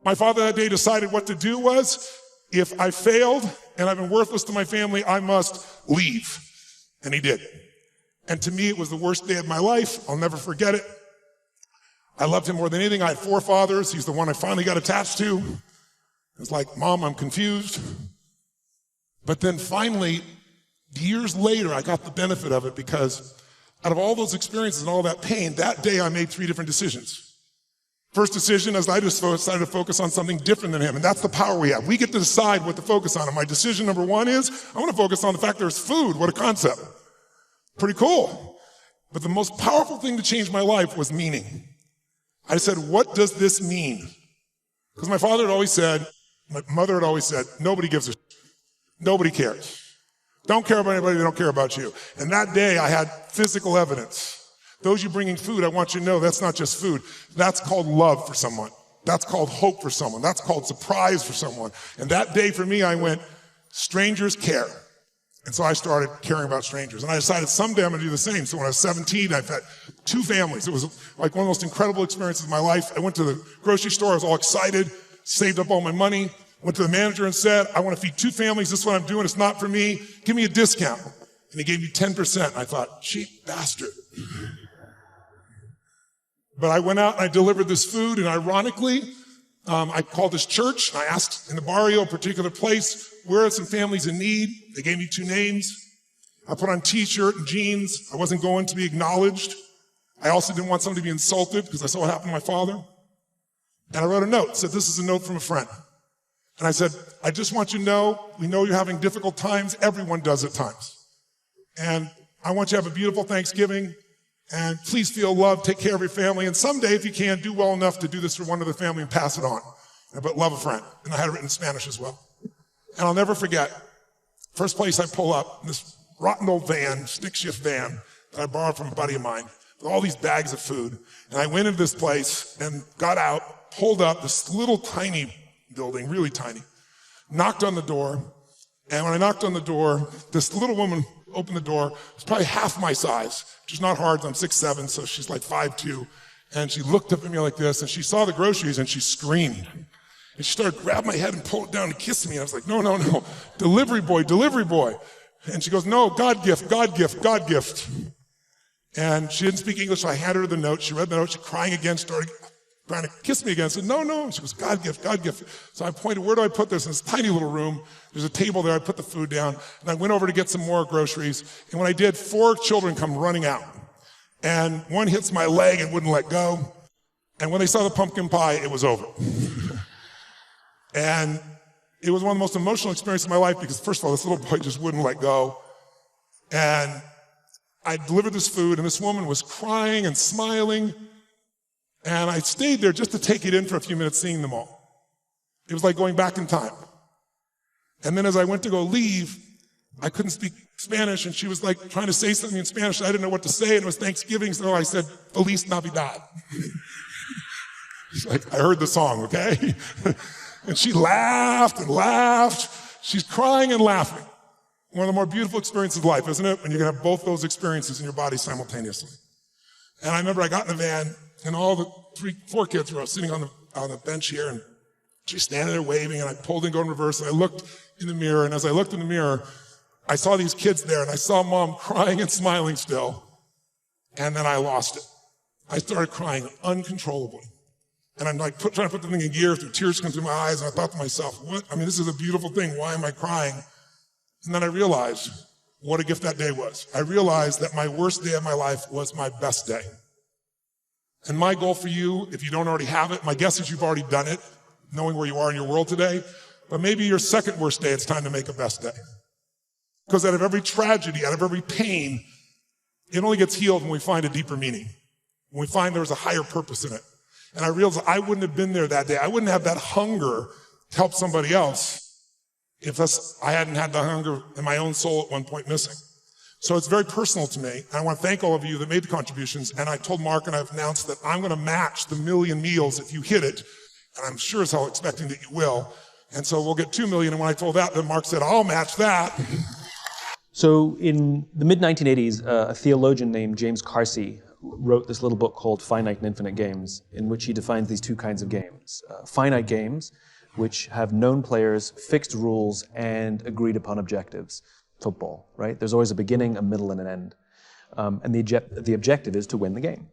My father that day decided what to do was, if I failed and I've been worthless to my family, I must leave. And he did. And to me, it was the worst day of my life. I'll never forget it. I loved him more than anything. I had 4 fathers. He's the one I finally got attached to. It's like, Mom, I'm confused. But then finally, years later, I got the benefit of it because out of all those experiences and all that pain, that day I made 3 different decisions. First decision is I just decided to focus on something different than him, and that's the power we have. We get to decide what to focus on. And my decision number 1 is I want to focus on the fact there's food. What a concept. Pretty cool. But the most powerful thing to change my life was meaning. I said, what does this mean? Because my father had always said, my mother had always said, nobody gives a shit. Nobody cares. Don't care about anybody, they don't care about you. And that day I had physical evidence. Those you bringing food, I want you to know that's not just food. That's called love for someone. That's called hope for someone. That's called surprise for someone. And that day for me, I went, strangers care. And so I started caring about strangers. And I decided someday I'm going to do the same. So when I was 17, I've had 2 families. It was like one of the most incredible experiences of my life. I went to the grocery store. I was all excited, saved up all my money, went to the manager and said, I want to feed 2 families. This is what I'm doing. It's not for me. Give me a discount. And he gave me 10%. And I thought, cheap bastard. But I went out and I delivered this food, and ironically, I called this church and I asked in the barrio, a particular place, where are some families in need? They gave me 2 names. I put on t-shirt and jeans. I wasn't going to be acknowledged. I also didn't want someone to be insulted because I saw what happened to my father. And I wrote a note, said, this is a note from a friend. And I said, I just want you to know, we know you're having difficult times. Everyone does at times. And I want you to have a beautiful Thanksgiving. And please feel loved, take care of your family, and someday, if you can, do well enough to do this for one other family and pass it on. But love a friend. And I had it written in Spanish as well. And I'll never forget, first place I pull up, this rotten old van, stick shift van, that I borrowed from a buddy of mine, with all these bags of food. And I went into this place and got out, pulled up this little tiny building, really tiny, knocked on the door. And when I knocked on the door, this little woman opened the door. It was probably half my size, which is not hard. I'm 6'7", so she's like 5'2". And she looked up at me like this, and she saw the groceries, and she screamed. And she started grabbing my head and pulled it down and kissing me. And I was like, no, no, no, delivery boy, delivery boy. And she goes, no, God gift, God gift, God gift. And she didn't speak English, so I handed her the note. She read the note, she crying again, started trying to kiss me again. I said, no, no. She goes, God gift, God gift. So I pointed, where do I put this? In this tiny little room, there's a table there. I put the food down, and I went over to get some more groceries. And when I did, 4 children come running out. And one hits my leg and wouldn't let go. And when they saw the pumpkin pie, it was over. And it was one of the most emotional experiences of my life because, first of all, this little boy just wouldn't let go. And I delivered this food, and this woman was crying and smiling. And I stayed there just to take it in for a few minutes, seeing them all. It was like going back in time. And then as I went to go leave, I couldn't speak Spanish, and she was like trying to say something in Spanish. I didn't know what to say, and it was Thanksgiving, so I said, Feliz Navidad. She's like, I heard the song, okay? And she laughed and laughed. She's crying and laughing. One of the more beautiful experiences of life, isn't it? When you can have both those experiences in your body simultaneously. And I remember I got in the van, and all the 4 kids were sitting on the bench here, and she's standing there waving, and I pulled in, going in reverse, and I looked in the mirror, and as I looked in the mirror, I saw these kids there, and I saw Mom crying and smiling still, and then I lost it. I started crying uncontrollably. And I'm like trying to put the thing in gear, through tears come through my eyes, and I thought to myself, what? I mean, this is a beautiful thing. Why am I crying? And then I realized what a gift that day was. I realized that my worst day of my life was my best day. And my goal for you, if you don't already have it, my guess is you've already done it, knowing where you are in your world today, but maybe your second worst day, it's time to make a best day. Because out of every tragedy, out of every pain, it only gets healed when we find a deeper meaning, when we find there's a higher purpose in it. And I realized I wouldn't have been there that day. I wouldn't have that hunger to help somebody else if I hadn't had the hunger in my own soul at one point missing. So it's very personal to me. And I want to thank all of you that made the contributions. And I told Mark, and I've announced that I'm going to match the 1 million meals if you hit it. And I'm sure as hell expecting that you will. And so we'll get 2 million. And when I told that, then Mark said, I'll match that. So in the mid-1980s, a theologian named James Carsey wrote this little book called Finite and Infinite Games, in which he defines these two kinds of games. Finite games, which have known players, fixed rules, and agreed upon objectives. Football, right? There's always a beginning, a middle, and an end. And the objective is to win the game.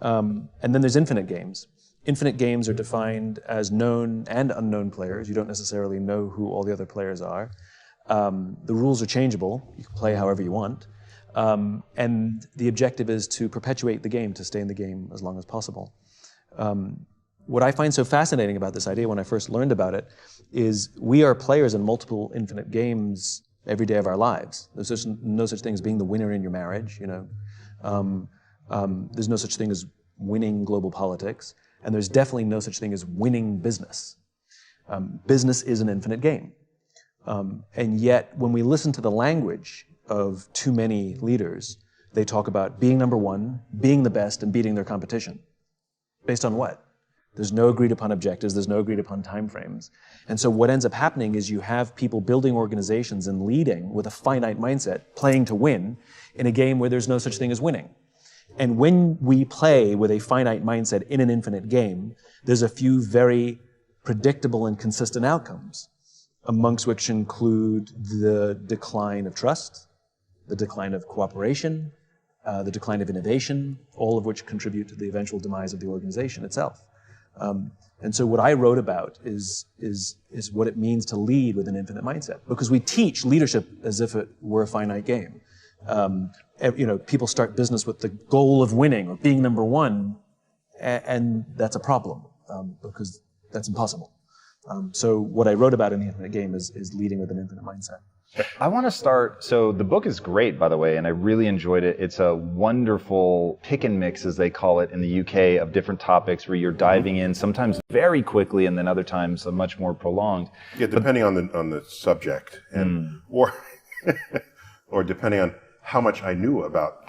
And then there's infinite games. Infinite games are defined as known and unknown players. You don't necessarily know who all the other players are. The rules are changeable. You can play however you want. And the objective is to perpetuate the game, to stay in the game as long as possible. What I find so fascinating about this idea when I first learned about it is we are players in multiple infinite games every day of our lives. There's no such thing as being the winner in your marriage, you know. There's no such thing as winning global politics, and there's definitely no such thing as winning business. Business is an infinite game. And yet, when we listen to the language of too many leaders, they talk about being number one, being the best, and beating their competition. Based on what? There's no agreed upon objectives, there's no agreed upon timeframes. And so what ends up happening is you have people building organizations and leading with a finite mindset, playing to win, in a game where there's no such thing as winning. And when we play with a finite mindset in an infinite game, there's a few very predictable and consistent outcomes, amongst which include the decline of trust, the decline of cooperation, the decline of innovation, all of which contribute to the eventual demise of the organization itself. And so what I wrote about is what it means to lead with an infinite mindset, because we teach leadership as if it were a finite game. People start business with the goal of winning or being number one, and that's a problem because that's impossible. So what I wrote about in the infinite game is leading with an infinite mindset. I want to start, so the book is great, by the way, and I really enjoyed it. It's a wonderful pick and mix, as they call it in the UK, of different topics where you're diving in, sometimes very quickly, and then other times much more prolonged. Yeah, depending on the subject, and or depending on how much I knew about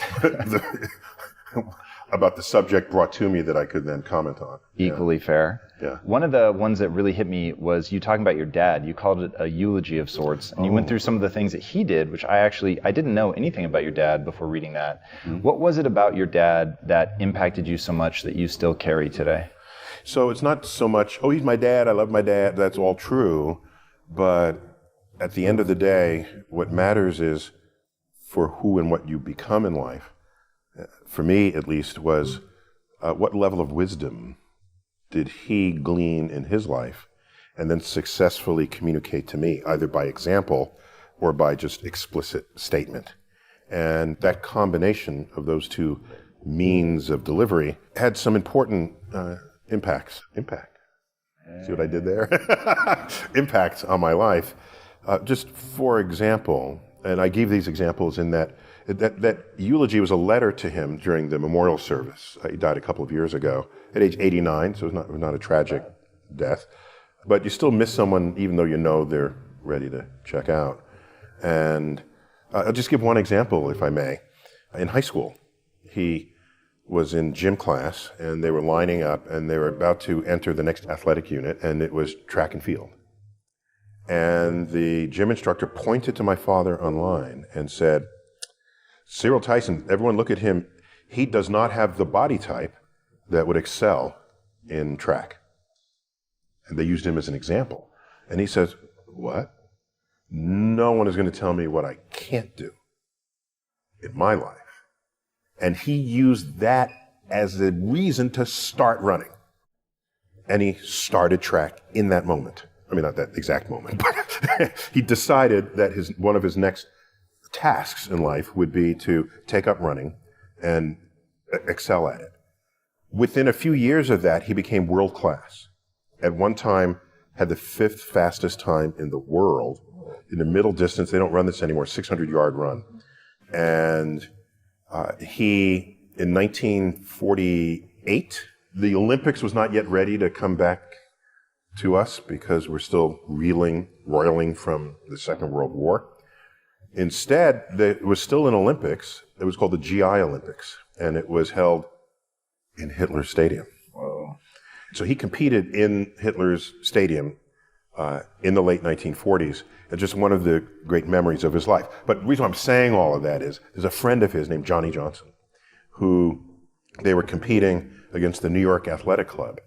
about the subject brought to me that I could then comment on. Equally fair. Yeah. One of the ones that really hit me was you talking about your dad. You called it a eulogy of sorts, and you went through some of the things that he did, which I didn't know anything about your dad before reading that. What was it about your dad that impacted you so much that you still carry today? So it's not so much, oh, he's my dad, I love my dad, that's all true, but at the end of the day, what matters is for who and what you become in life. For me, at least, was what level of wisdom did he glean in his life and then successfully communicate to me, either by example or by just explicit statement. And that combination of those two means of delivery had some important impact. See what I did there? Impacts on my life. Just for example, and I gave these examples in that eulogy was a letter to him during the memorial service. He died a couple of years ago at age 89, so it was not a tragic death. But you still miss someone even though you know they're ready to check out. And I'll just give one example, if I may. In high school, he was in gym class, and they were lining up, and they were about to enter the next athletic unit, and it was track and field. And the gym instructor pointed to my father online and said, Cyril Tyson, everyone look at him. He does not have the body type that would excel in track. And they used him as an example. And he says, what? No one is going to tell me what I can't do in my life. And he used that as a reason to start running. And he started track in that moment. I mean, not that exact moment, but he decided that one of his next tasks in life would be to take up running and excel at it. Within a few years of that, he became world class. At one time, had the 5th fastest time in the world. In the middle distance, they don't run this anymore, 600-yard run. And he, in 1948, the Olympics was not yet ready to come back to us because we're still roiling from the Second World War. Instead, it was still an Olympics. It was called the GI Olympics, and it was held in Hitler's stadium. Whoa. So he competed in Hitler's stadium in the late 1940s. It's just one of the great memories of his life. But the reason I'm saying all of that is, there's a friend of his named Johnny Johnson, who They were competing against the New York Athletic Club.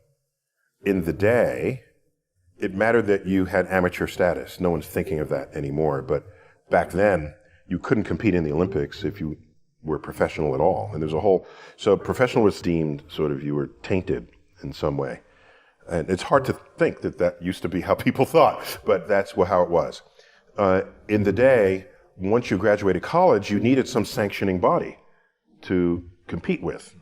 In the day, it mattered that you had amateur status. No one's thinking of that anymore, but back then, you couldn't compete in the Olympics if you were professional at all. And there's a whole, so professional was deemed sort of, you were tainted in some way. And it's hard to think that that used to be how people thought, but that's how it was. In the day, once you graduated college, you needed some sanctioning body to compete with.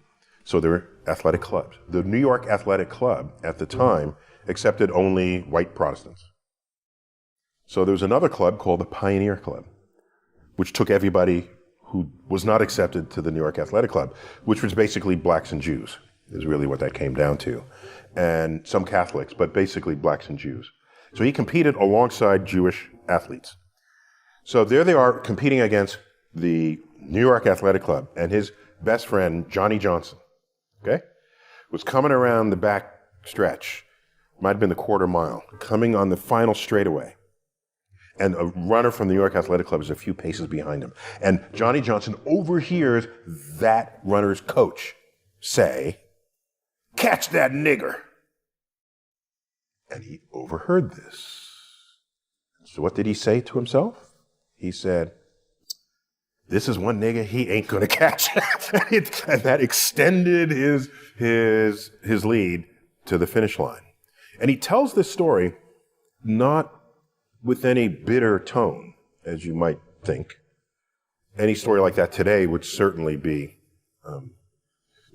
So there were athletic clubs. The New York Athletic Club at the time accepted only white Protestants. So there was another club called the Pioneer Club, which took everybody who was not accepted to the New York Athletic Club, which was basically blacks and Jews, is really what that came down to. And some Catholics, but basically blacks and Jews. So he competed alongside Jewish athletes. So there they are competing against the New York Athletic Club, and his best friend, Johnny Johnson, okay, was coming around the back stretch, might have been the quarter mile, coming on the final straightaway. And a runner from the New York Athletic Club is a few paces behind him. And Johnny Johnson overhears that runner's coach say, "Catch that nigger." And he overheard this. So what did he say to himself? He said, "This is one nigga he ain't gonna catch." And that extended his lead to the finish line. And he tells this story not with any bitter tone, as you might think. Any story like that today would certainly be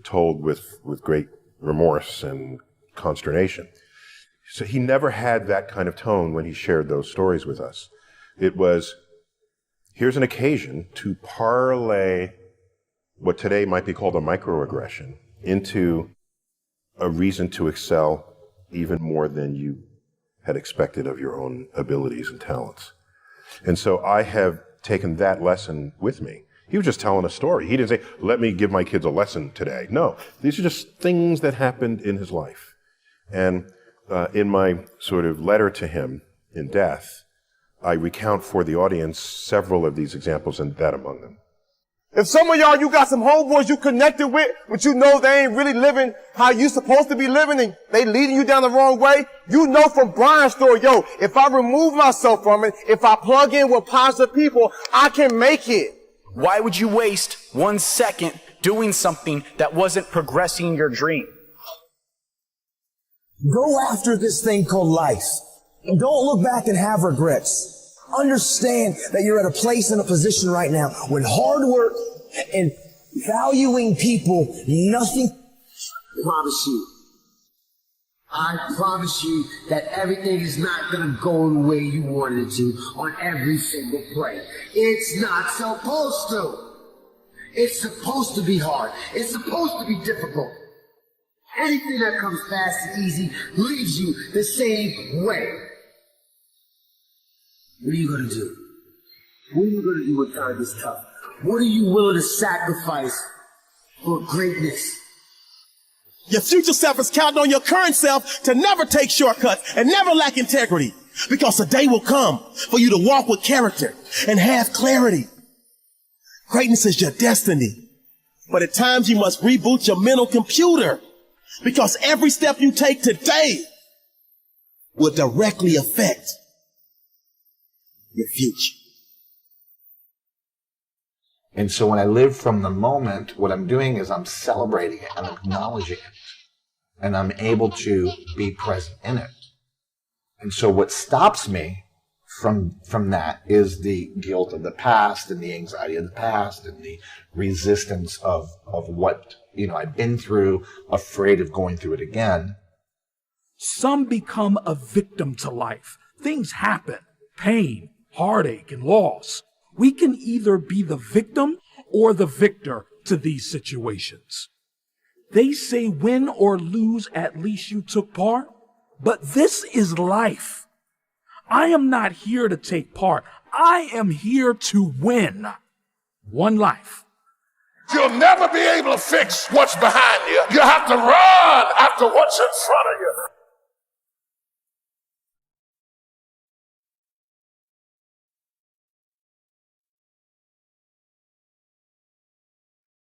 told with great remorse and consternation. So he never had that kind of tone when he shared those stories with us. It was, here's an occasion to parlay what today might be called a microaggression into a reason to excel even more than you had expected of your own abilities and talents. And so I have taken that lesson with me. He was just telling a story. He didn't say, "Let me give my kids a lesson today." No, these are just things that happened in his life. And in my sort of letter to him in death, I recount for the audience several of these examples, and that among them. If some of y'all, you got some homeboys you connected with, but you know they ain't really living how you supposed to be living and they leading you down the wrong way, you know from Brian's story, yo, if I remove myself from it, if I plug in with positive people, I can make it. Why would you waste 1 second doing something that wasn't progressing your dream? Go after this thing called life. And don't look back and have regrets. Understand that you're at a place and a position right now when hard work and valuing people, nothing. I promise you that everything is not going to go the way you want it to on every single play. It's not supposed to. It's supposed to be hard. It's supposed to be difficult. Anything that comes fast and easy leaves you the same way. What are you going to do? What are you going to do when time is tough? What are you willing to sacrifice for greatness? Your future self is counting on your current self to never take shortcuts and never lack integrity. Because a day will come for you to walk with character and have clarity. Greatness is your destiny. But at times you must reboot your mental computer. Because every step you take today will directly affect your future. And so when I live from the moment, what I'm doing is I'm celebrating it and acknowledging it. And I'm able to be present in it. And so what stops me from that is the guilt of the past and the anxiety of the past and the resistance of what, I've been through, afraid of going through it again. Some become a victim to life. Things happen. Pain, heartache, and loss. We can either be the victim or the victor to these situations. They say win or lose, at least you took part. But this is life. I am not here to take part. I am here to win. One life. You'll never be able to fix what's behind you. You have to run after what's in front of you.